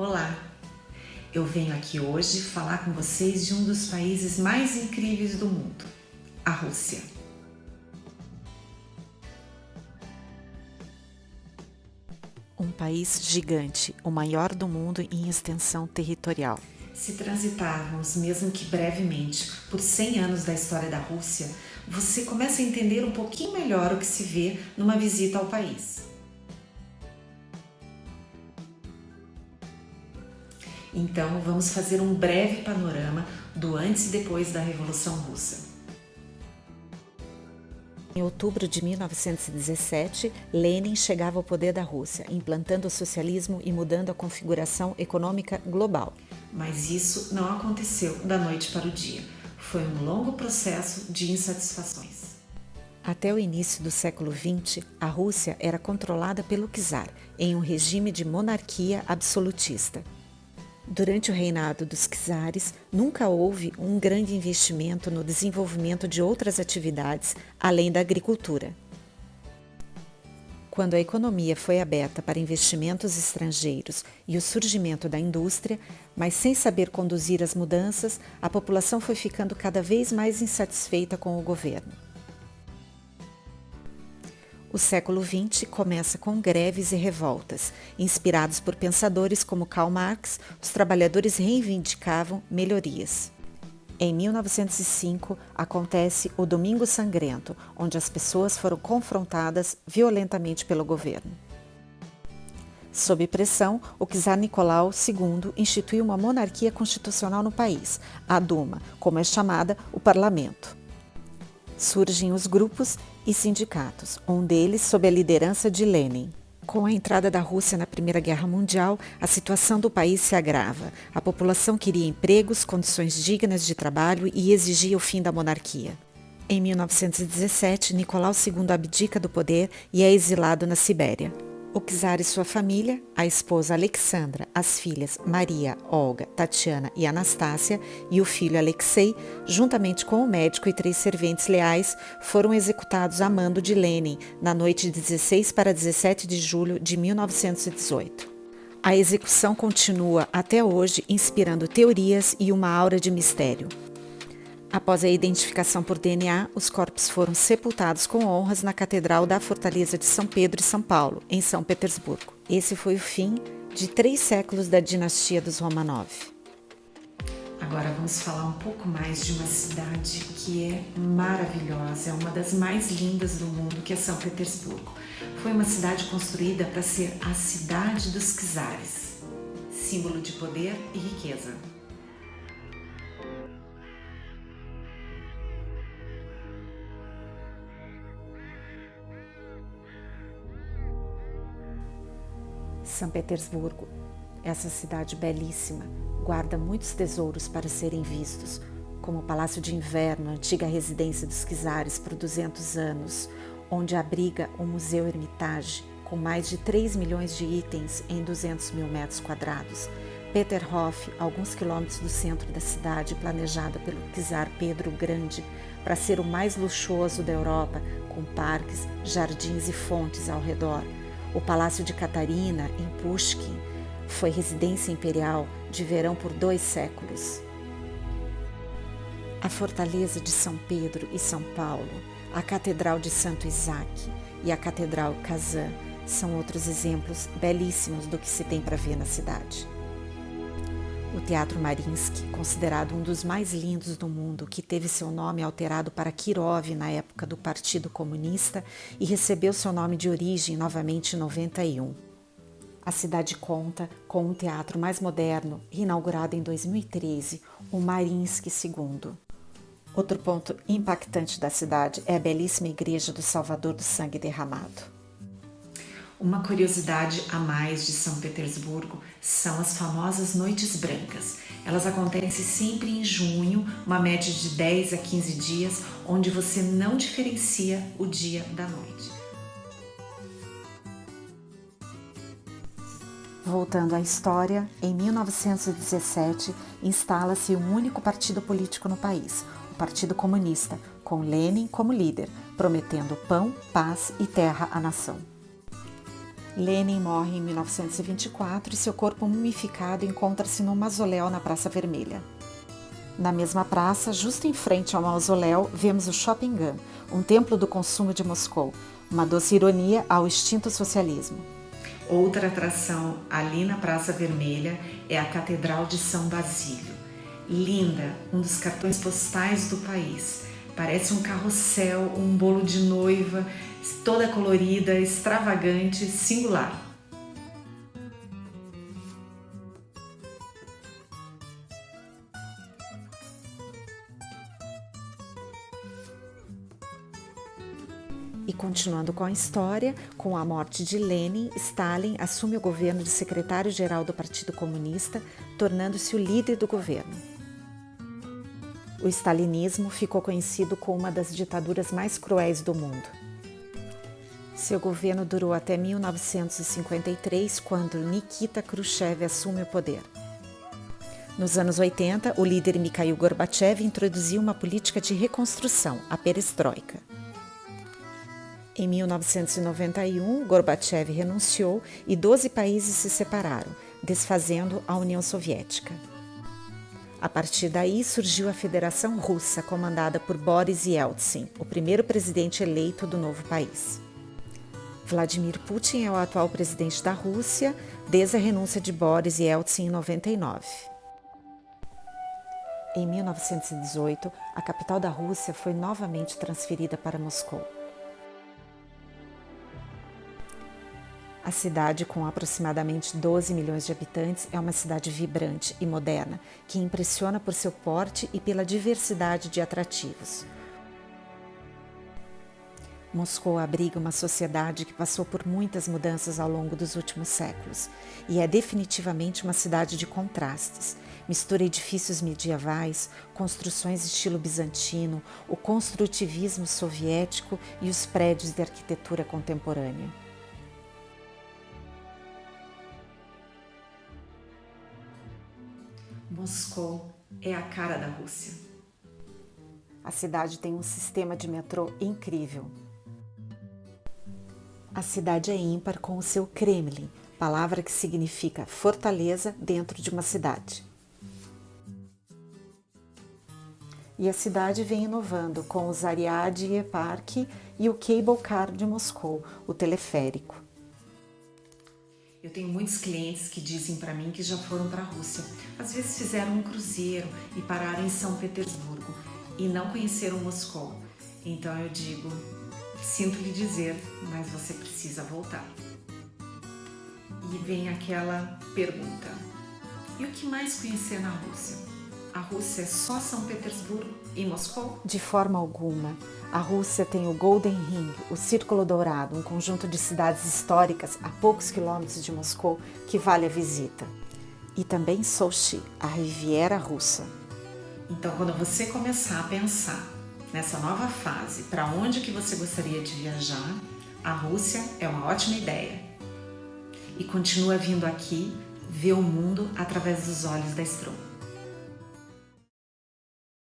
Olá! Eu venho aqui hoje falar com vocês de um dos países mais incríveis do mundo, a Rússia. Um país gigante, o maior do mundo em extensão territorial. Se transitarmos, mesmo que brevemente, por 100 anos da história da Rússia, você começa a entender um pouquinho melhor o que se vê numa visita ao país. Então, vamos fazer um breve panorama do antes e depois da Revolução Russa. Em outubro de 1917, Lenin chegava ao poder da Rússia, implantando o socialismo e mudando a configuração econômica global. Mas isso não aconteceu da noite para o dia. Foi um longo processo de insatisfações. Até o início do século XX, a Rússia era controlada pelo czar, em um regime de monarquia absolutista. Durante o reinado dos czares, nunca houve um grande investimento no desenvolvimento de outras atividades além da agricultura. Quando a economia foi aberta para investimentos estrangeiros e o surgimento da indústria, mas sem saber conduzir as mudanças, a população foi ficando cada vez mais insatisfeita com o governo. O século XX começa com greves e revoltas. Inspirados por pensadores como Karl Marx, os trabalhadores reivindicavam melhorias. Em 1905, acontece o Domingo Sangrento, onde as pessoas foram confrontadas violentamente pelo governo. Sob pressão, o czar Nicolau II instituiu uma monarquia constitucional no país, a Duma, como é chamada, o parlamento. Surgem os grupos e sindicatos, um deles sob a liderança de Lenin. Com a entrada da Rússia na Primeira Guerra Mundial, a situação do país se agrava. A população queria empregos, condições dignas de trabalho e exigia o fim da monarquia. Em 1917, Nicolau II abdica do poder e é exilado na Sibéria. O czar e sua família, a esposa Alexandra, as filhas Maria, Olga, Tatiana e Anastácia e o filho Alexei, juntamente com o médico e 3 serventes leais, foram executados a mando de Lenin na noite de 16 para 17 de julho de 1918. A execução continua até hoje, inspirando teorias e uma aura de mistério. Após a identificação por DNA, os corpos foram sepultados com honras na Catedral da Fortaleza de São Pedro e São Paulo, em São Petersburgo. Esse foi o fim de 3 séculos da dinastia dos Romanov. Agora vamos falar um pouco mais de uma cidade que é maravilhosa, é uma das mais lindas do mundo, que é São Petersburgo. Foi uma cidade construída para ser a cidade dos czares, símbolo de poder e riqueza. São Petersburgo, essa cidade belíssima, guarda muitos tesouros para serem vistos, como o Palácio de Inverno, a antiga residência dos czares por 200 anos, onde abriga o Museu Hermitage, com mais de 3 milhões de itens em 200 mil metros quadrados. Peterhof, alguns quilômetros do centro da cidade, planejada pelo czar Pedro o Grande para ser o mais luxuoso da Europa, com parques, jardins e fontes ao redor. O Palácio de Catarina, em Pushkin, foi residência imperial de verão por 2 séculos. A Fortaleza de São Pedro e São Paulo, a Catedral de Santo Isaac e a Catedral Kazan são outros exemplos belíssimos do que se tem para ver na cidade. O Teatro Mariinsky, considerado um dos mais lindos do mundo, que teve seu nome alterado para Kirov na época do Partido Comunista e recebeu seu nome de origem novamente em 91. A cidade conta com um teatro mais moderno, inaugurado em 2013, o Mariinsky II. Outro ponto impactante da cidade é a belíssima Igreja do Salvador do Sangue Derramado. Uma curiosidade a mais de São Petersburgo são as famosas Noites Brancas. Elas acontecem sempre em junho, uma média de 10 a 15 dias, onde você não diferencia o dia da noite. Voltando à história, em 1917 instala-se um único partido político no país, o Partido Comunista, com Lenin como líder, prometendo pão, paz e terra à nação. Lenin morre em 1924 e seu corpo mumificado encontra-se num mausoléu na Praça Vermelha. Na mesma praça, justo em frente ao mausoléu, vemos o Shopping Gun, um templo do consumo de Moscou, uma doce ironia ao extinto socialismo. Outra atração ali na Praça Vermelha é a Catedral de São Basílio. Linda, um dos cartões postais do país. Parece um carrossel, um bolo de noiva, toda colorida, extravagante, singular. E continuando com a história, com a morte de Lenin, Stalin assume o governo de secretário-geral do Partido Comunista, tornando-se o líder do governo. O stalinismo ficou conhecido como uma das ditaduras mais cruéis do mundo. Seu governo durou até 1953, quando Nikita Khrushchev assume o poder. Nos anos 80, o líder Mikhail Gorbachev introduziu uma política de reconstrução, a perestroika. Em 1991, Gorbachev renunciou e 12 países se separaram, desfazendo a União Soviética. A partir daí surgiu a Federação Russa, comandada por Boris Yeltsin, o primeiro presidente eleito do novo país. Vladimir Putin é o atual presidente da Rússia, desde a renúncia de Boris Yeltsin em 99. Em 1918, a capital da Rússia foi novamente transferida para Moscou. A cidade, com aproximadamente 12 milhões de habitantes, é uma cidade vibrante e moderna, que impressiona por seu porte e pela diversidade de atrativos. Moscou abriga uma sociedade que passou por muitas mudanças ao longo dos últimos séculos e é definitivamente uma cidade de contrastes. Mistura edifícios medievais, construções estilo bizantino, o construtivismo soviético e os prédios de arquitetura contemporânea. Moscou é a cara da Rússia. A cidade tem um sistema de metrô incrível. A cidade é ímpar com o seu Kremlin, palavra que significa fortaleza dentro de uma cidade. E a cidade vem inovando com o Zaryadye Park e o Cable Car de Moscou, o teleférico. Eu tenho muitos clientes que dizem para mim que já foram para a Rússia. Às vezes fizeram um cruzeiro e pararam em São Petersburgo e não conheceram Moscou. Então eu digo, sinto lhe dizer, mas você precisa voltar. E vem aquela pergunta, e o que mais conhecer na Rússia? A Rússia é só São Petersburgo e Moscou? De forma alguma. A Rússia tem o Golden Ring, o Círculo Dourado, um conjunto de cidades históricas a poucos quilômetros de Moscou que vale a visita. E também Sochi, a Riviera Russa. Então, quando você começar a pensar nessa nova fase, para onde que você gostaria de viajar, a Rússia é uma ótima ideia. E continua vindo aqui ver o mundo através dos olhos da Strum.